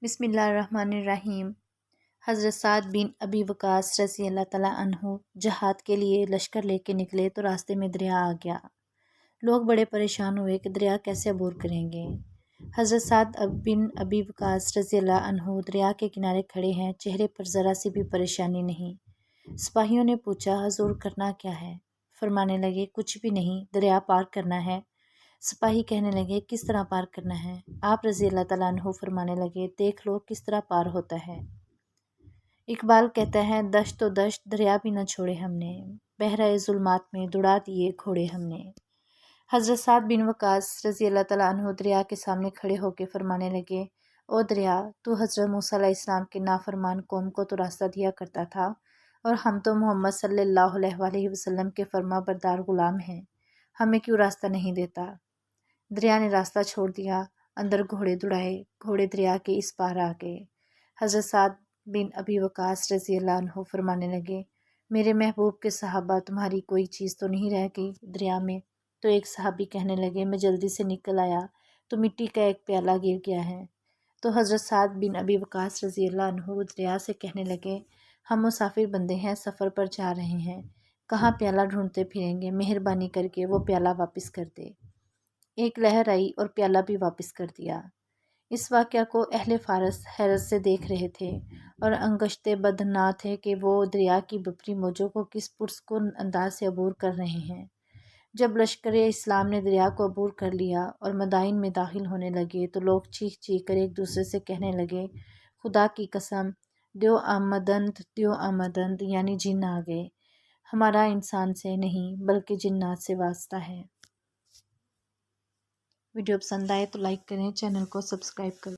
بسم اللہ الرحمن الرحیم۔ حضرت سعد بن ابی وقاص رضی اللہ تعالیٰ عنہ جہاد کے لیے لشکر لے کے نکلے تو راستے میں دریا آ گیا۔ لوگ بڑے پریشان ہوئے کہ دریا کیسے عبور کریں گے۔ حضرت سعد بن ابی وقاص رضی اللہ عنہ دریا کے کنارے کھڑے ہیں، چہرے پر ذرا سی بھی پریشانی نہیں۔ سپاہیوں نے پوچھا حضور کرنا کیا ہے؟ فرمانے لگے کچھ بھی نہیں، دریا پار کرنا ہے۔ سپاہی کہنے لگے کس طرح پار کرنا ہے؟ آپ رضی اللہ تعالیٰ عنہ فرمانے لگے دیکھ لو کس طرح پار ہوتا ہے۔ اقبال کہتا ہے دشت و دشت دریا بھی نہ چھوڑے ہم نے، بحرۂ ظلمات میں دوڑا دیے گھوڑے ہم نے۔ حضرت سعد بن وقاص رضی اللہ تعالیٰ عنہ دریا کے سامنے کھڑے ہو کے فرمانے لگے او دریا، تو حضرت موسیٰ علیہ السلام کے نافرمان قوم کو تو راستہ دیا کرتا تھا، اور ہم تو محمد صلی اللہ علیہ وآلہ وسلم کے فرما بردار غلام ہیں، ہمیں کیوں راستہ نہیں دیتا؟ دریا نے راستہ چھوڑ دیا، اندر گھوڑے دوڑائے، گھوڑے دریا کے اس پار آ گئے۔ حضرت سعد بن ابی وقاص رضی اللہ عنہ فرمانے لگے میرے محبوب کے صحابہ تمہاری کوئی چیز تو نہیں رہ گئی دریا میں؟ تو ایک صحابی کہنے لگے میں جلدی سے نکل آیا تو مٹی کا ایک پیالہ گر گیا ہے۔ تو حضرت سعد بن ابی وقاص رضی اللہ عنہ دریا سے کہنے لگے ہم مسافر بندے ہیں، سفر پر جا رہے ہیں، کہاں پیالہ ڈھونڈتے پھریں گے، مہربانی کر کے وہ پیالہ واپس کر دے۔ ایک لہر آئی اور پیالہ بھی واپس کر دیا۔ اس واقعہ کو اہل فارس حیرت سے دیکھ رہے تھے اور انگشتے بدحنا تھے کہ وہ دریا کی بپری موجوں کو کس پرسکون انداز سے عبور کر رہے ہیں۔ جب لشکر اسلام نے دریا کو عبور کر لیا اور مدائن میں داخل ہونے لگے تو لوگ چیخ چیخ کر ایک دوسرے سے کہنے لگے خدا کی قسم دیو آمدند یعنی جن آ گئے، ہمارا انسان سے نہیں بلکہ جنات سے واسطہ ہے۔ ویڈیو پسند آئے تو لائک کریں، چینل کو سبسکرائب کریں۔